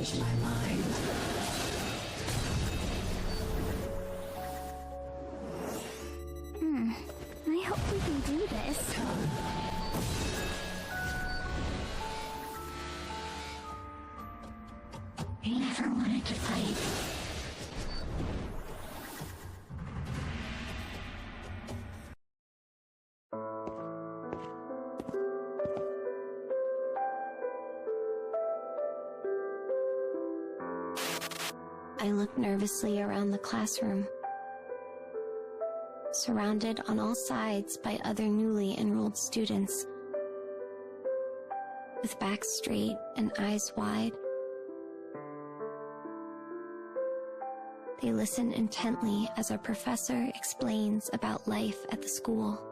change my mind. I hope we can do this. I never wanted to fight. I look nervously around the classroom, surrounded on all sides by other newly enrolled students. With backs straight and eyes wide, they listen intently as our professor explains about life at the school.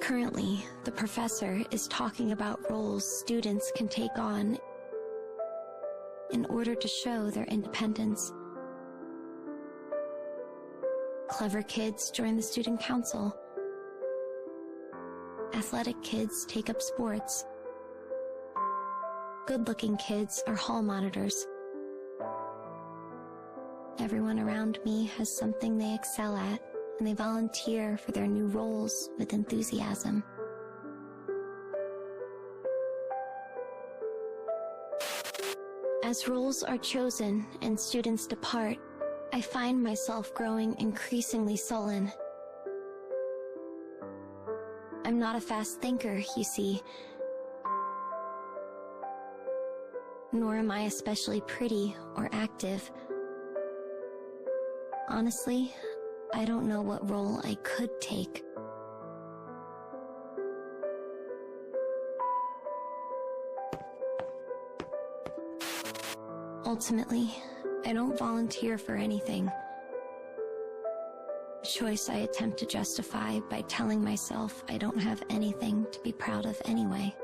Currently, the professor is talking about roles students can take on in order to show their independence. Clever kids join the student council. Athletic kids take up sports. Good-looking kids are hall monitors. Everyone around me has something they excel at, and they volunteer for their new roles with enthusiasm. As roles are chosen and students depart, I find myself growing increasingly sullen. I'm not a fast thinker, you see, nor am I especially pretty or active. Honestly, I don't know what role I could take. Ultimately, I don't volunteer for anything. A choice I attempt to justify by telling myself I don't have anything to be proud of anyway.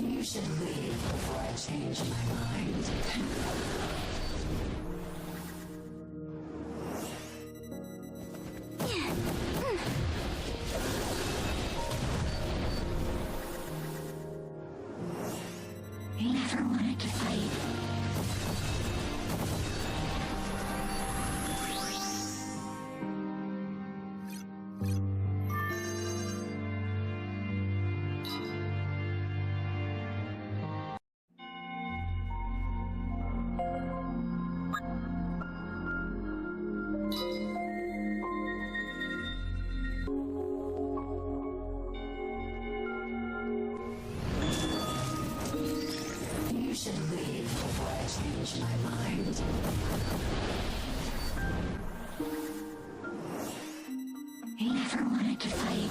You should leave before I change my mind. I never wanted to fight. You should leave before I change my mind. I never wanted to fight.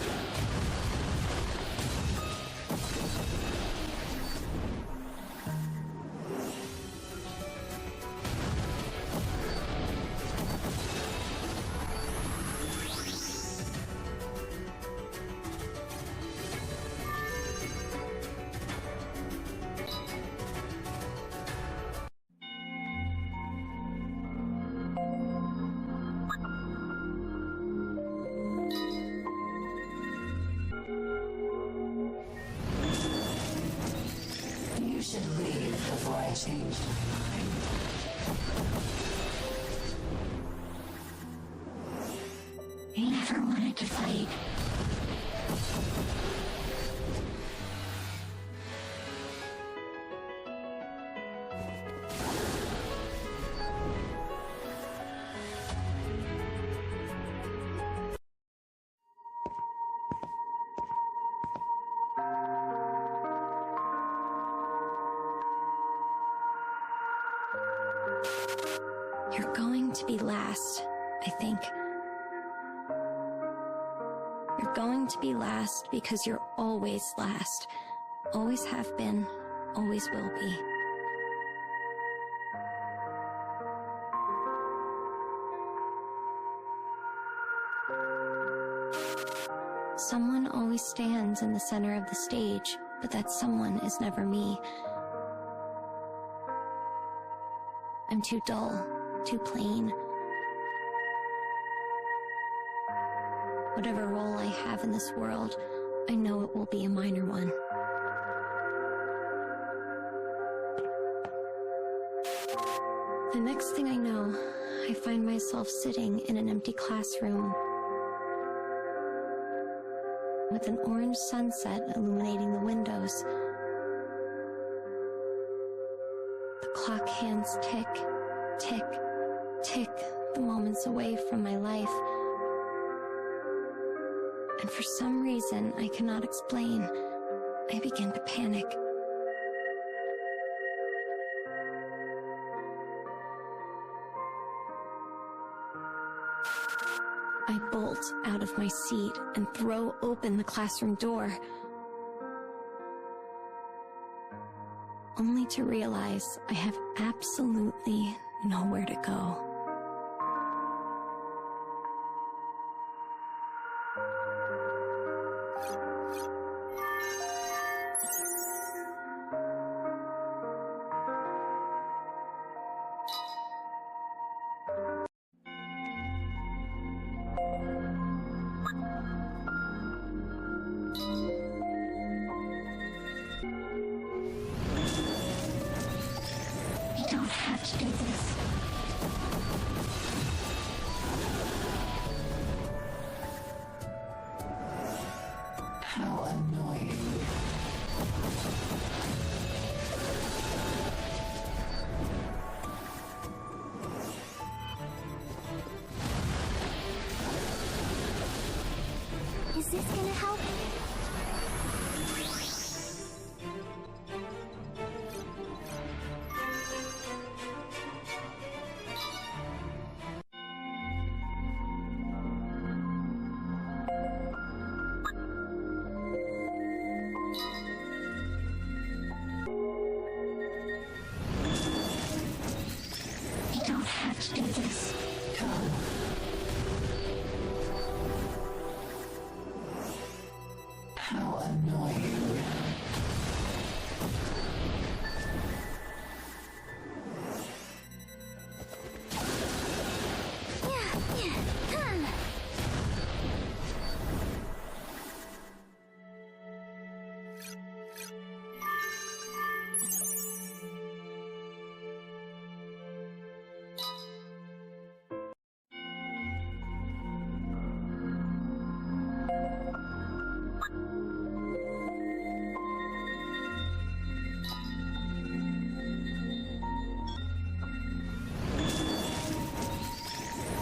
You should leave before I change my mind. I never wanted to fight. You're going to be last, I think. You're going to be last because you're always last. Always have been, always will be. Someone always stands in the center of the stage, but that someone is never me. I'm too dull, too plain. Whatever role I have in this world, I know it will be a minor one. The next thing I know, I find myself sitting in an empty classroom with an orange sunset illuminating the windows. The clock hands tick, tick, tick, the moments away from my life. And for some reason I cannot explain, I begin to panic. I bolt out of my seat and throw open the classroom door, only to realize I have absolutely nowhere to go. You don't have to do this. How annoying. Is this gonna help? You don't have to do this. Come. How annoying.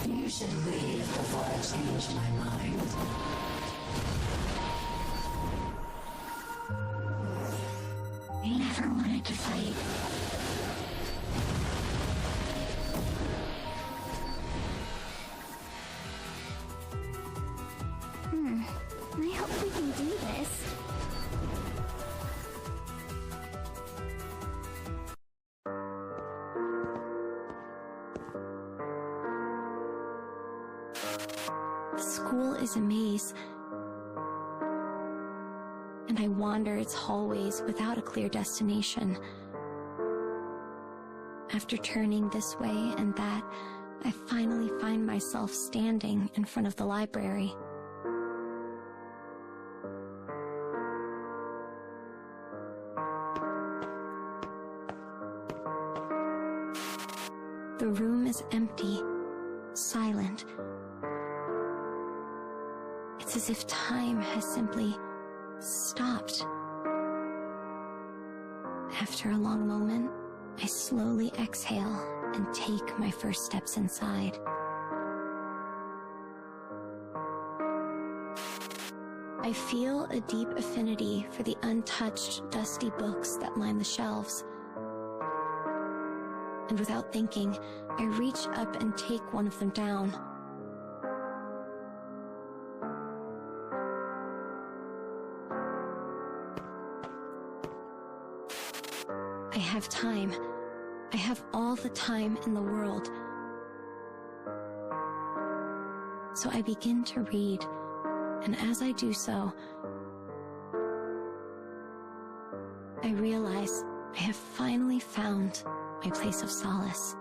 You should leave before I change my mind. I never wanted to fight. I hope we can do this. The school is a maze, and I wander its hallways without a clear destination. After turning this way and that, I finally find myself standing in front of the library. The room is empty, silent. It's as if time has simply stopped. After a long moment, I slowly exhale and take my first steps inside. I feel a deep affinity for the untouched, dusty books that line the shelves. And without thinking, I reach up and take one of them down. I have time. I have all the time in the world. So I begin to read, and as I do so, I realize I have finally found my place of solace.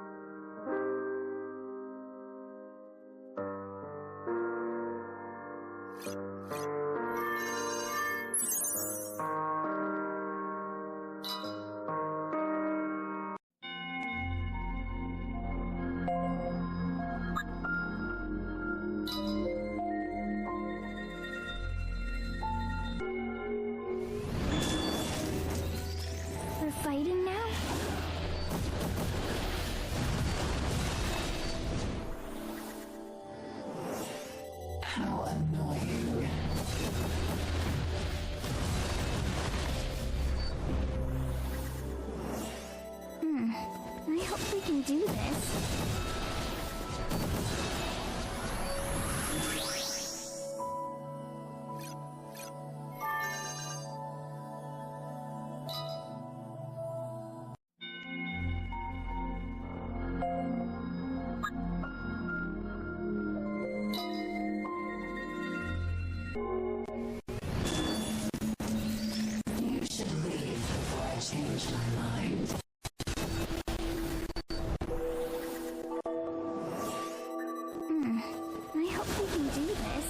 We're fighting now? How annoying. I hope we can do this. You should leave before I change my mind. I hope we can do this.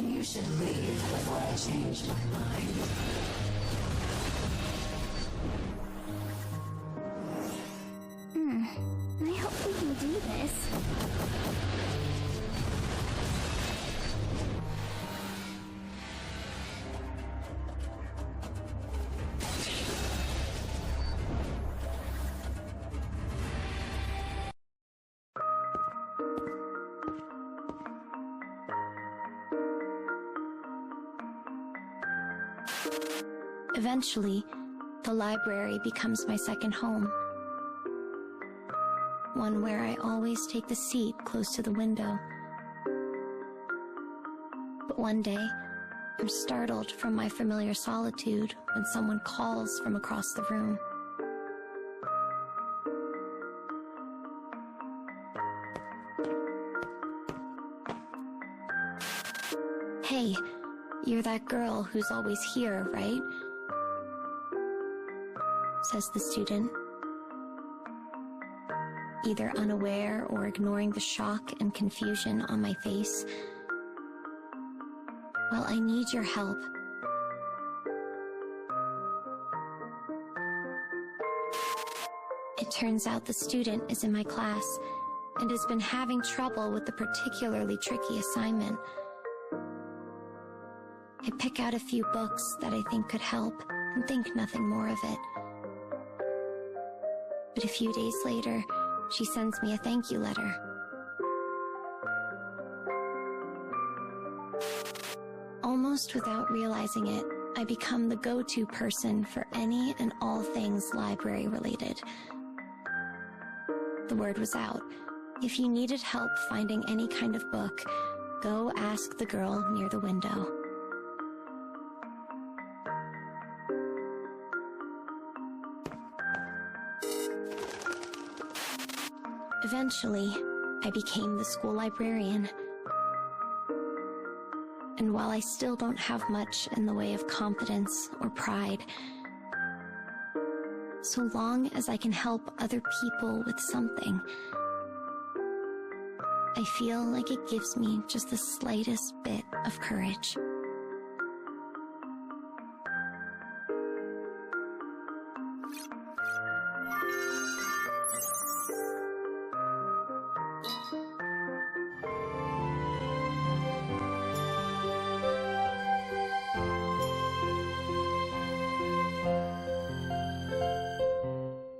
You should leave before I change my mind. I hope we can do this. Eventually, the library becomes my second home. One where I always take the seat close to the window. But one day, I'm startled from my familiar solitude when someone calls from across the room. Hey, you're that girl who's always here, right? Says the student, either unaware or ignoring the shock and confusion on my face. Well, I need your help. It turns out the student is in my class and has been having trouble with a particularly tricky assignment. I pick out a few books that I think could help and think nothing more of it. But a few days later, she sends me a thank you letter. Almost without realizing it, I become the go-to person for any and all things library related. The word was out. If you needed help finding any kind of book, go ask the girl near the window. Eventually, I became the school librarian. And while I still don't have much in the way of confidence or pride, so long as I can help other people with something, I feel like it gives me just the slightest bit of courage.